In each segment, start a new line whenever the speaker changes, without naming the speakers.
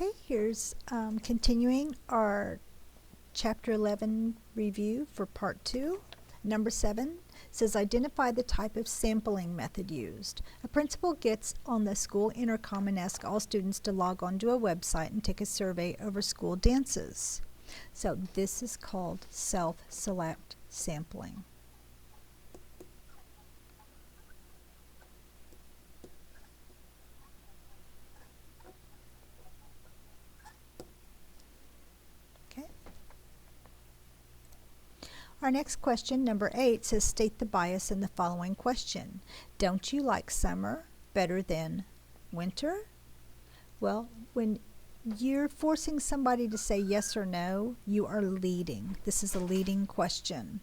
Okay, here's continuing our Chapter 11 review for Part 2. Number 7 says identify the type of sampling method used. A principal gets on the school intercom and asks all students to log on to a website and take a survey over school dances. So this is called self-select sampling. Our next question, number 8, says state the bias in the following question. Don't you like summer better than winter? Well, when you're forcing somebody to say yes or no, you are leading. This is a leading question.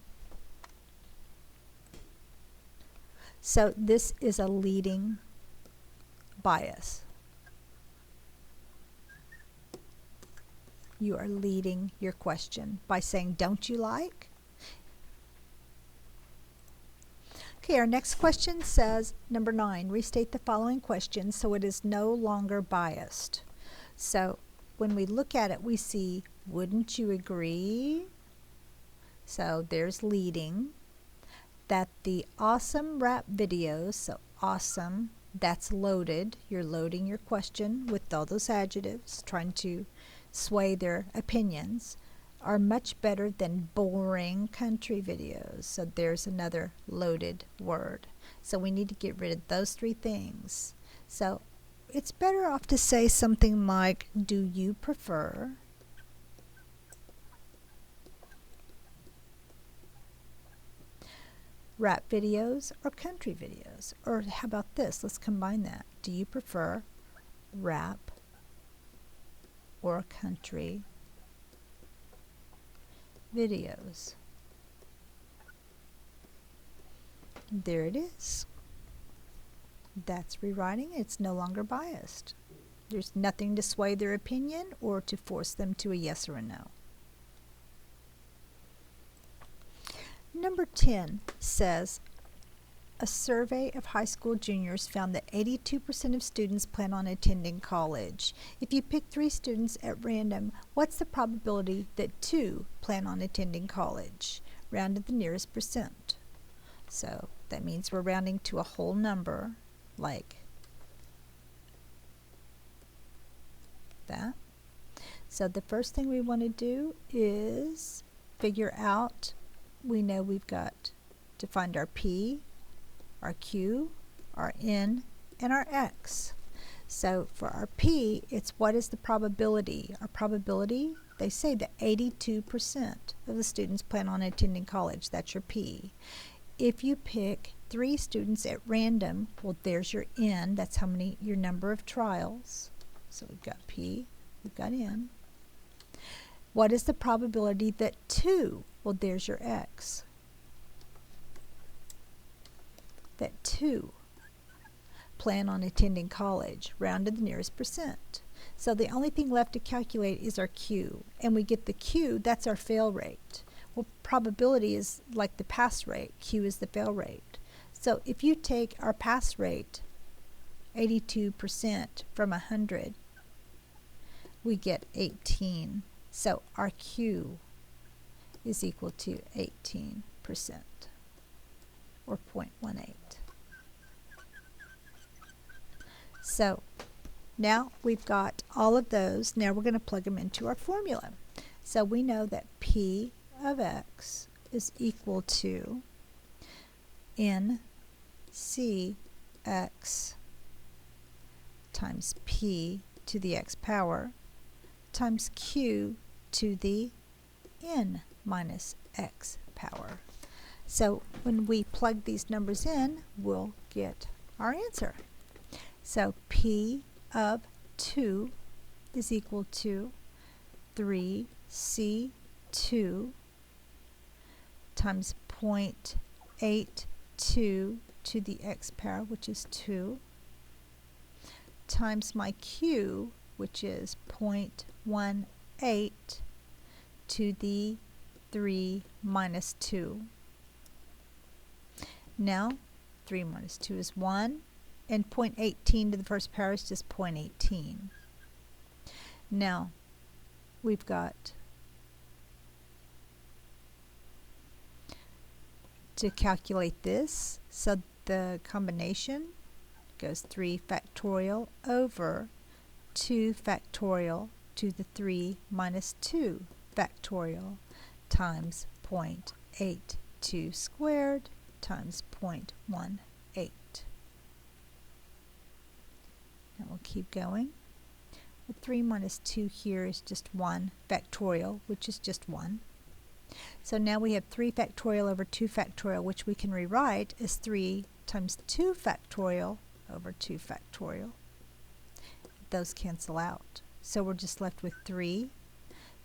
So this is a leading bias. You are leading your question by saying, don't you like? Okay, our next question says, number 9, restate the following question so it is no longer biased. So when we look at it, we see, wouldn't you agree? So there's leading. That the awesome rap videos, so awesome, that's loaded. You're loading your question with all those adjectives, trying to sway their opinions, are much better than boring country videos. So there's another loaded word. So we need to get rid of those 3 things. So it's better off to say something like, do you prefer rap videos or country videos? Or how about this? Let's combine that. Do you prefer rap or country videos? There it is. That's rewriting. It's no longer biased. There's nothing to sway their opinion or to force them to a yes or a no. Number 10 says, a survey of high school juniors found that 82% of students plan on attending college. If you pick 3 students at random, what's the probability that 2 plan on attending college? Round to the nearest percent. So that means we're rounding to a whole number, like that. So the first thing we want to do is figure out, we know we've got to find our P, our Q, our N, and our X. So for our P, it's what is the probability? Our probability, they say that 82% of the students plan on attending college. That's your P. If you pick 3 students at random, well, there's your N. That's how many, your number of trials. So we've got P, we've got N. What is the probability that 2? Well, there's your X. That 2 plan on attending college, round to the nearest percent. So the only thing left to calculate is our Q. And we get the Q, that's our fail rate. Well, probability is like the pass rate. Q is the fail rate. So if you take our pass rate, 82% from 100, we get 18. So our Q is equal to 18%, or 0.18. So now we've got all of those. Now we're going to plug them into our formula. So we know that P of X is equal to NCX times P to the X power times Q to the N minus X power. So when we plug these numbers in, we'll get our answer. So P of 2 is equal to 3C2 times 0.82 to the X power, which is 2, times my Q, which is 0.18 to the 3 minus 2. Now 3 minus 2 is 1, and 0.18 to the first power is just 0.18. Now, we've got to calculate this, so the combination goes 3 factorial over 2 factorial to the 3 minus 2 factorial times 0.82 squared times 0.18. And we'll keep going. The 3 minus 2 here is just 1 factorial, which is just 1. So now we have 3 factorial over 2 factorial, which we can rewrite as 3 times 2 factorial over 2 factorial. Those cancel out. So we're just left with 3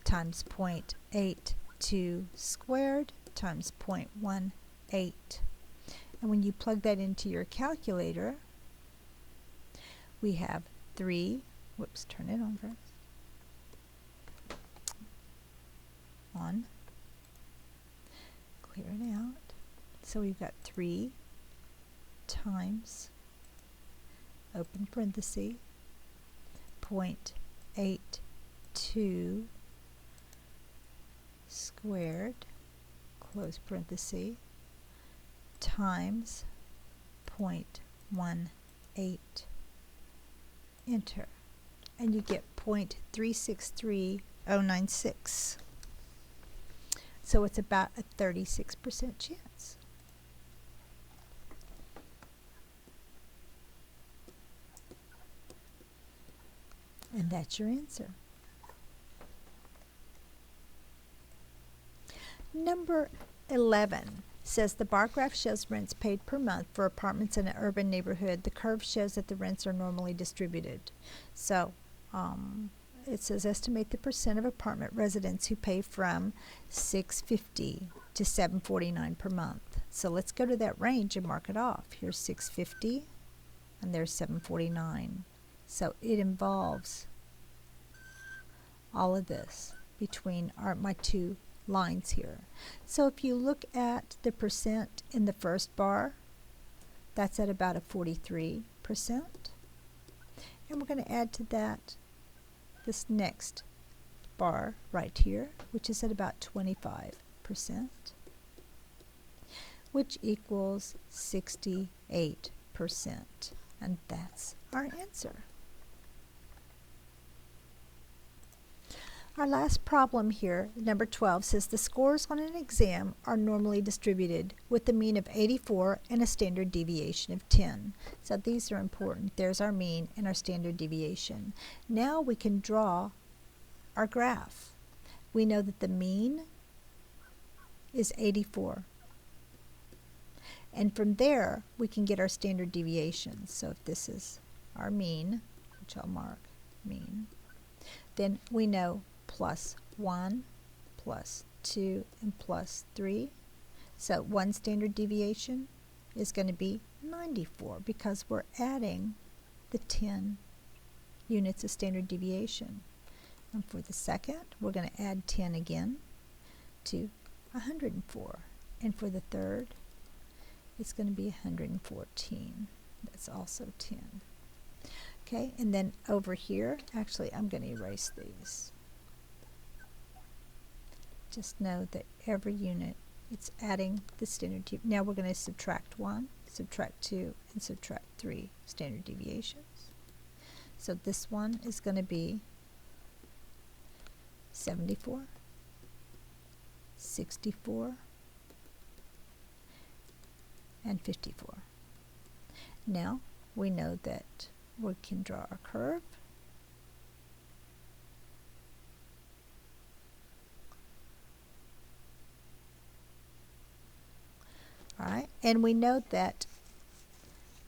times 0.82 squared times 0.18. And when you plug that into your calculator, we have 3, whoops, turn it on first, on, clear it out. So we've got 3 times, open parenthesis, 0.82 squared, close parenthesis, times 0.18. Enter. And you get 0.363096. So it's about a 36% chance. And that's your answer. Number 11 says the bar graph shows rents paid per month for apartments in an urban neighborhood. The curve shows that the rents are normally distributed. So it says estimate the percent of apartment residents who pay from $650 to $749 per month. So let's go to that range and mark it off. Here's $650 and there's $749. So it involves all of this between my two lines here. So if you look at the percent in the first bar, that's at about a 43%. And we're going to add to that this next bar right here, which is at about 25%, which equals 68%. And that's our answer. Our last problem here, number 12, says the scores on an exam are normally distributed with a mean of 84 and a standard deviation of 10. So these are important. There's our mean and our standard deviation. Now we can draw our graph. We know that the mean is 84. And from there, we can get our standard deviation. So if this is our mean, which I'll mark mean, then we know plus 1, plus 2, and plus 3. So one standard deviation is going to be 94 because we're adding the 10 units of standard deviation. And for the second, we're going to add 10 again to 104. And for the third, it's going to be 114. That's also 10. Okay, and then over here, actually, I'm going to erase these. Just know that every unit, it's adding the standard deviation. Now we're going to subtract 1, subtract 2, and subtract 3 standard deviations. So this one is going to be 74, 64, and 54. Now we know that we can draw our curve. Alright, and we know that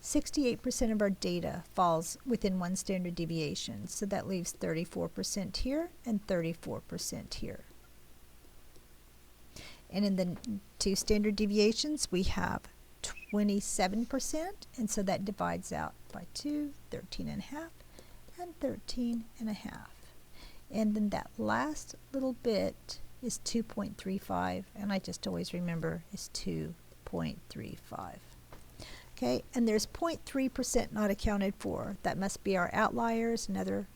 68% of our data falls within one standard deviation, so that leaves 34% here and 34% here. And in the two standard deviations, we have 27%, and so that divides out by 2, 13.5, and 13.5. And then that last little bit is 2.35, and I just always remember is 2.35. Okay, and there's 0.3% not accounted for. That must be our outliers and other